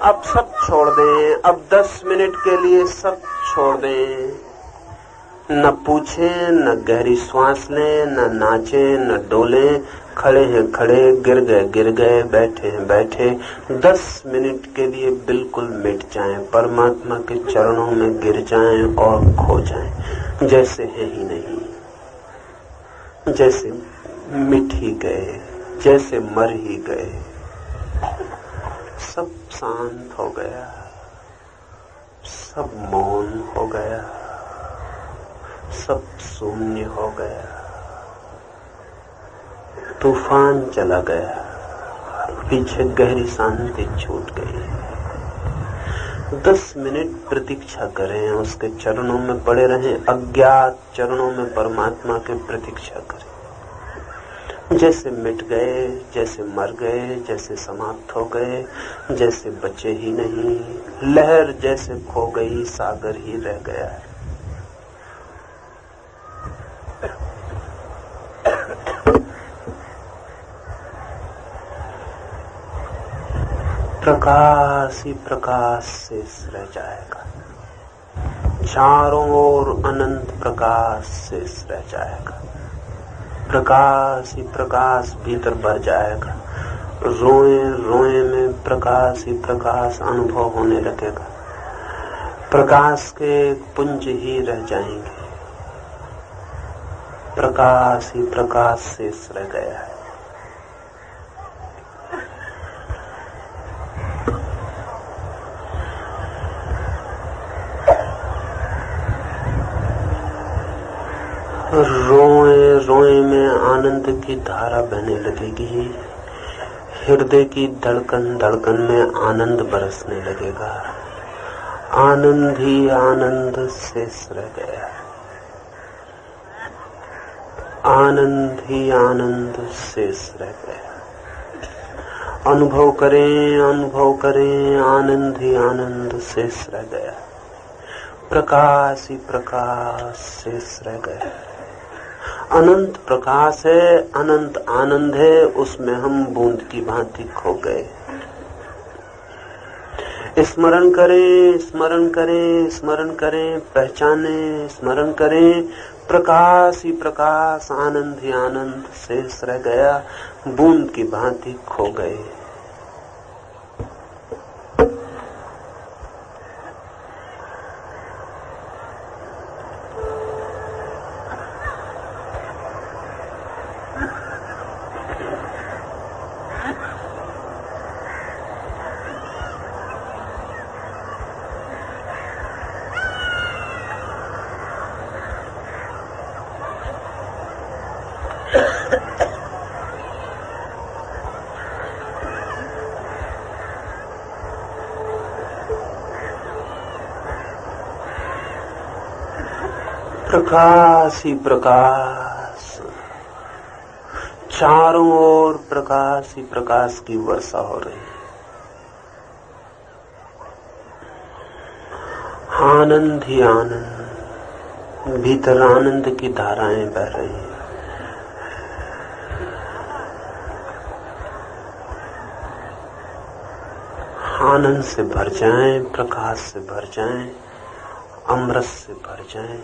अब सब छोड़ दें। अब 10 मिनट के लिए सब छोड़ दें। न पूछें, न गहरी श्वास लें, न नाचें, न डोलें। खड़े हैं खड़े, गिर गए, बैठे हैं बैठे। 10 मिनट के लिए बिल्कुल मिट जाएं, परमात्मा के चरणों में गिर जाएं और खो जाएं, जैसे है ही नहीं, जैसे मिट ही गए, जैसे मर ही गए। सब शांत हो गया, सब मौन हो गया, सब शून्य हो गया। तूफान चला गया, पीछे गहरी शांति छूट गई। 10 मिनट प्रतीक्षा करें, उसके चरणों में पड़े रहें, अज्ञात चरणों में परमात्मा के प्रतीक्षा करें। जैसे मिट गए, जैसे मर गए, जैसे समाप्त हो गए, जैसे बचे ही नहीं। लहर जैसे खो गई, सागर ही रह गया है। प्रकाश ही प्रकाश शेष रह जाएगा, चारों ओर अनंत प्रकाश शेष रह जाएगा। प्रकाश ही प्रकाश भीतर भर जाएगा। रोए रोए में प्रकाश ही प्रकाश अनुभव होने लगेगा। प्रकाश के पुंज ही रह जाएंगे। प्रकाश ही प्रकाश शेष रह गया है। रोए रोए में आनंद की धारा बहने लगेगी। हृदय की धड़कन धड़कन में आनंद बरसने लगेगा। आनंद ही आनंद शेष रह गया। आनंद ही आनंद शेष रह गया। अनुभव करें, अनुभव करें, आनंद ही आनंद शेष रह गया। प्रकाश ही प्रकाश शेष रह गया। अनंत प्रकाश है, अनंत आनंद है, उसमें हम बूंद की भांति खो गए। स्मरण करें, स्मरण करें, स्मरण करें, पहचानें, स्मरण करें। प्रकाश ही प्रकाश, आनंद ही आनंद शेष रह गया, बूंद की भांति खो गए। प्रकाश ही प्रकाश, चारों ओर प्रकाश ही प्रकाश की वर्षा हो रही है। आनंद ही आनंद, भीतर आनंद की धाराएं बह रही हैं। आनंद से भर जाएं, प्रकाश से भर जाएं, अमृत से भर जाएं।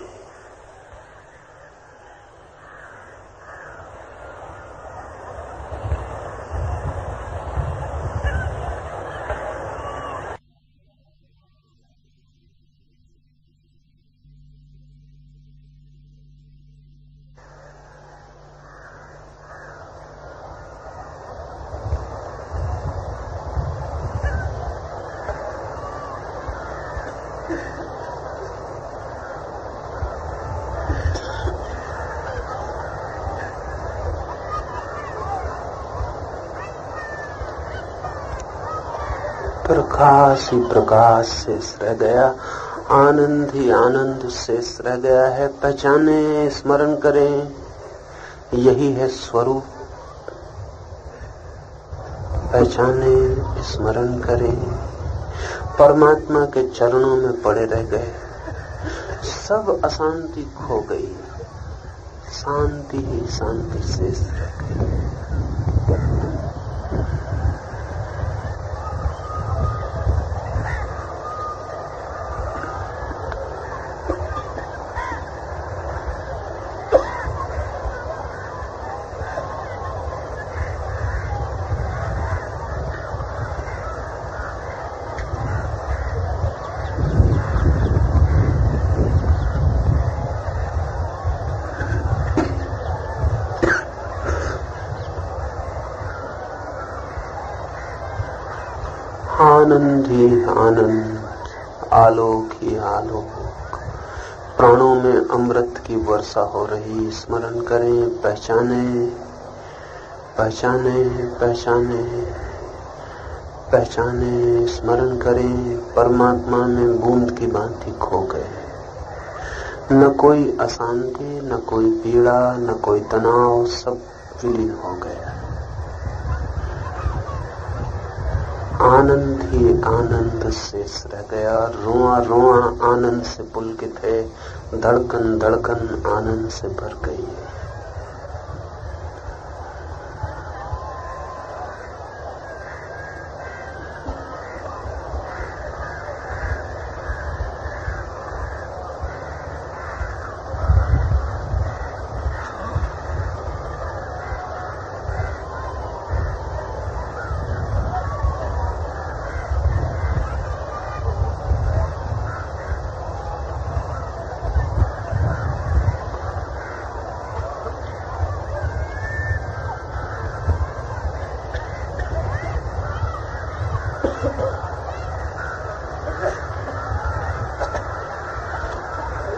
प्रकाश ही प्रकाश शेष रह गया, आनंद ही आनंद शेष रह गया है। पहचाने, स्मरण करें, यही है स्वरूप। पहचाने, स्मरण करें, परमात्मा के चरणों में पड़े रह गए, सब अशांति खो गई, शांति ही शांति शेष रह गई। आनंद ही आनंद, आलोक ही आलोक, प्राणों में अमृत की वर्षा हो रही। स्मरण करें, पहचाने, पहचाने, पहचाने, पहचाने, स्मरण करें, परमात्मा में बूंद की भांति खो गए। न कोई अशांति, न कोई पीड़ा, न कोई तनाव, सब विलीन हो गया। आनंद ही आनंद शेष रह गया, रोआ रोआ आनंद से पुलकित है, धड़कन धड़कन आनंद से भर गई है।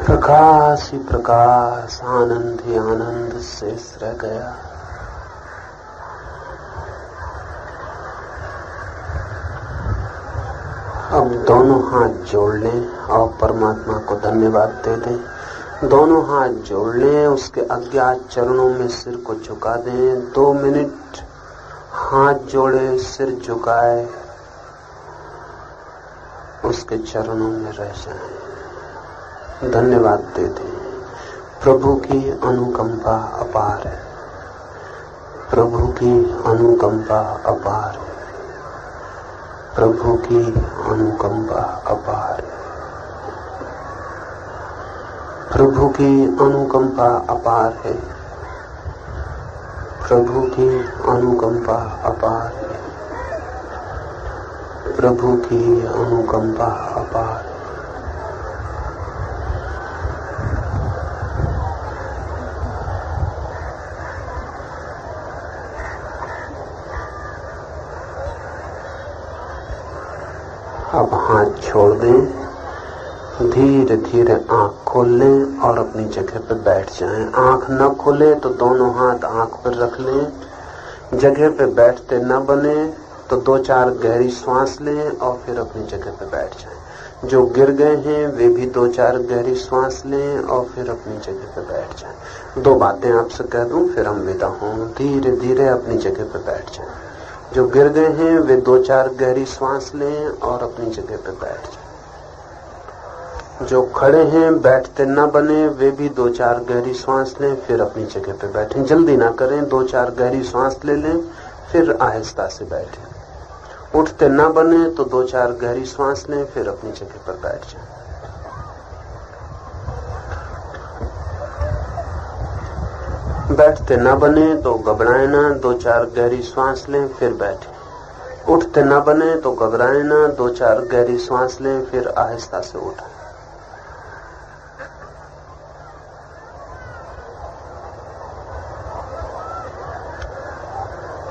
प्रकाश ही प्रकाश, आनंद ही आनंद शेष रह गया। अब दोनों हाथ जोड़ लें और परमात्मा को धन्यवाद दे दें। दोनों हाथ जोड़ लें, उसके अज्ञात चरणों में सिर को झुका दें। 2 मिनट हाथ जोड़े, सिर झुकाए, उसके चरणों में रह जाएं, धन्यवाद दे दें। प्रभु की अनुकंपा अपार है, प्रभु की अनुकंपा अपार है, प्रभु की अनुकंपा अपार है, प्रभु की अनुकंपा अपार है, प्रभु की अनुकंपा अपार है, प्रभु की अनुकंपा अपार है। अब हाथ छोड़ दें, धीरे धीरे आंख खोल लें और अपनी जगह पर बैठ जाएं। आंख न खोले तो दोनों हाथ आंख पर रख लें। जगह पे बैठते न बने तो 2-4 गहरी सांस लें और फिर अपनी जगह पे बैठ जाएं। जो गिर गए हैं वे भी 2-4 गहरी सांस लें और फिर अपनी जगह पे बैठ जाएं। 2 बातें आपसे कह दूं फिर हम विदा हों। धीरे धीरे अपनी जगह पे बैठ जाएं। जो गिर गए हैं वे 2-4 गहरी सांस लें और अपनी जगह पे बैठ जाएं। जो खड़े हैं बैठते न बने वे भी 2-4 गहरी सांस लें, फिर अपनी जगह पे बैठें। जल्दी ना करें, 2-4 गहरी सांस ले लें, फिर आहिस्ता से बैठें। उठते न बने तो 2-4 गहरी सांस लें, फिर अपनी जगह पर बैठ जाएं। बैठते न बने तो घबराए ना, 2-4 गहरी सांस लें, फिर बैठें। उठते न बने तो घबराए ना, 2-4 गहरी सांस लें, फिर आहिस्ता से उठें।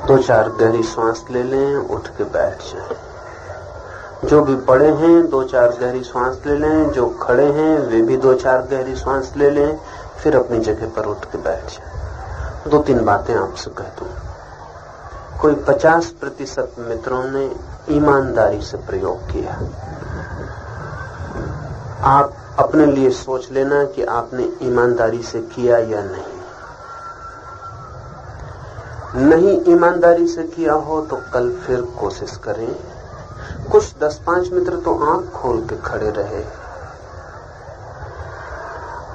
दो चार गहरी सांस ले लें, उठ के बैठ जाएं। जो भी पड़े हैं 2-4 गहरी सांस ले लें, जो खड़े हैं वे भी 2-4 गहरी सांस ले लें, फिर अपनी जगह पर उठ के बैठ जाएं। 2-3 बातें आपसे कह दूं। कोई 50% मित्रों ने ईमानदारी से प्रयोग किया। आप अपने लिए सोच लेना कि आपने ईमानदारी से किया या नहीं ईमानदारी से किया हो तो कल फिर कोशिश करें। कुछ 10-5 मित्र तो आंख खोल के खड़े रहे,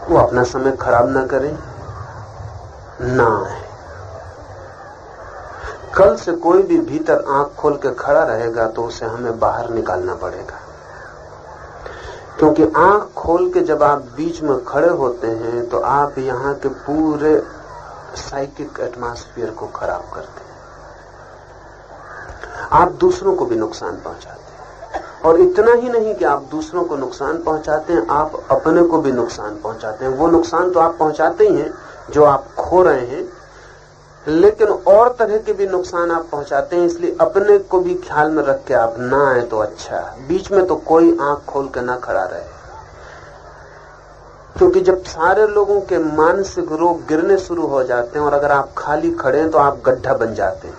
वो अपना समय खराब ना करें, ना आए। कल से कोई भी भीतर आंख खोल के खड़ा रहेगा तो उसे हमें बाहर निकालना पड़ेगा, क्योंकि आंख खोल के जब आप बीच में खड़े होते हैं तो आप यहाँ के पूरे साइकिक एटमॉस्फेयर को खराब करते हैं, आप दूसरों को भी नुकसान पहुंचाते हैं। और इतना ही नहीं कि आप दूसरों को नुकसान पहुंचाते हैं, आप अपने को भी नुकसान पहुंचाते हैं। वो नुकसान तो आप पहुंचाते ही हैं जो आप खो रहे हैं, लेकिन और तरह के भी नुकसान आप पहुंचाते हैं। इसलिए अपने को भी ख्याल में रख के आप ना आए तो अच्छा। बीच में तो कोई आंख खोल के ना खड़ा रहे, क्योंकि जब सारे लोगों के मानसिक रोग गिरने शुरू हो जाते हैं और अगर आप खाली खड़े हैं तो आप गड्ढा बन जाते हैं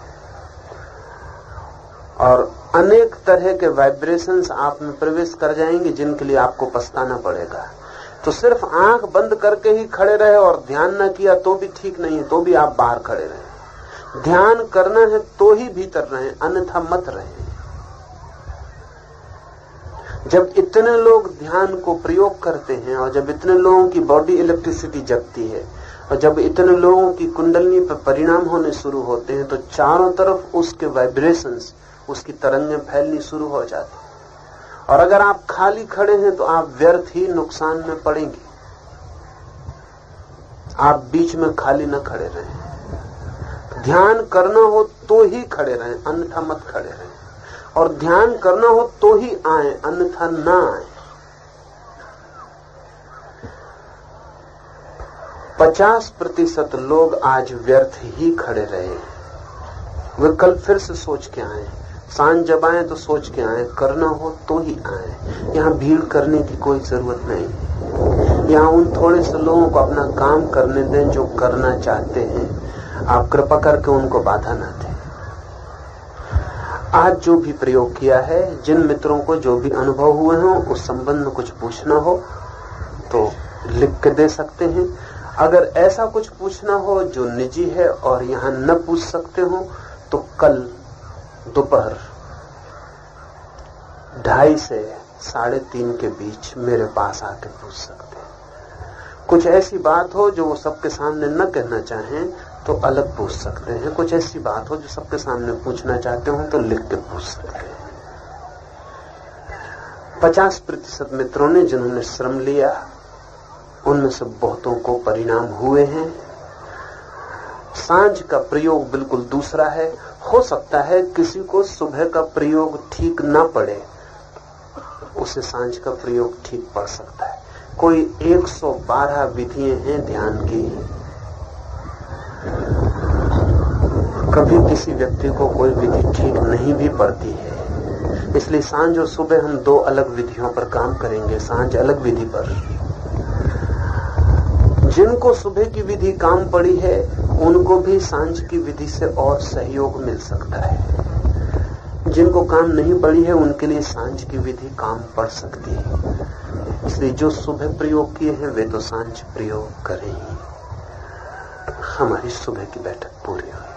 और अनेक तरह के वाइब्रेशंस आप में प्रवेश कर जाएंगे जिनके लिए आपको पछताना पड़ेगा। तो सिर्फ आंख बंद करके ही खड़े रहे और ध्यान न किया तो भी ठीक नहीं है, तो भी आप बाहर खड़े रहे। ध्यान करना है तो ही भीतर रहे, अन्यथा मत रहे। जब इतने लोग ध्यान को प्रयोग करते हैं और जब इतने लोगों की बॉडी इलेक्ट्रिसिटी जगती है और जब इतने लोगों की कुंडलनी पर परिणाम होने शुरू होते हैं तो चारों तरफ उसके वाइब्रेशंस, उसकी तरंगें फैलनी शुरू हो जाती। और अगर आप खाली खड़े हैं तो आप व्यर्थ ही नुकसान में पड़ेंगे। आप बीच में खाली न खड़े रहें। ध्यान करना हो तो ही खड़े रहें, अन्यथा मत खड़े रहें। और ध्यान करना हो तो ही आए, अन्यथा ना आए। 50% लोग आज व्यर्थ ही खड़े रहे। वे कल फिर से सोच के आए, सांझ जब आए तो सोच के आए, करना हो तो ही आए। यहाँ भीड़ करने की कोई जरूरत नहीं। यहाँ उन थोड़े से लोगों को अपना काम करने दें जो करना चाहते हैं। आप कृपा करके उनको बाधा ना दें। आज जो भी प्रयोग किया है, जिन मित्रों को जो भी अनुभव हुए हों, उस संबंध में कुछ पूछना हो तो लिख के दे सकते हैं। अगर ऐसा कुछ पूछना हो जो निजी है और यहाँ न पूछ सकते हो तो कल दोपहर 2:30 से 3:30 के बीच मेरे पास आके पूछ सकते हैं। कुछ ऐसी बात हो जो वो सबके सामने न कहना चाहें तो अलग पूछ सकते हैं। कुछ ऐसी बात हो जो सबके सामने पूछना चाहते हो तो लिख के पूछ सकते हैं। 50% मित्रों ने जिन्होंने श्रम लिया उनमें से बहुतों को परिणाम हुए हैं। सांझ का प्रयोग बिल्कुल दूसरा है। हो सकता है किसी को सुबह का प्रयोग ठीक ना पड़े, उसे सांझ का प्रयोग ठीक पड़ सकता है। कोई 112 विधियां हैं ध्यान की। कभी किसी व्यक्ति को कोई विधि ठीक नहीं भी पड़ती है, इसलिए सांझ और सुबह हम 2 अलग विधियों पर काम करेंगे। सांझ अलग विधि पर। जिनको सुबह की विधि काम पड़ी है उनको भी सांझ की विधि से और सहयोग मिल सकता है। जिनको काम नहीं पड़ी है उनके लिए सांझ की विधि काम पड़ सकती है। इसलिए जो सुबह प्रयोग किए हैं वे तो सांझ प्रयोग करें ही। हमारी सुबह की बैठक पूरी हुई।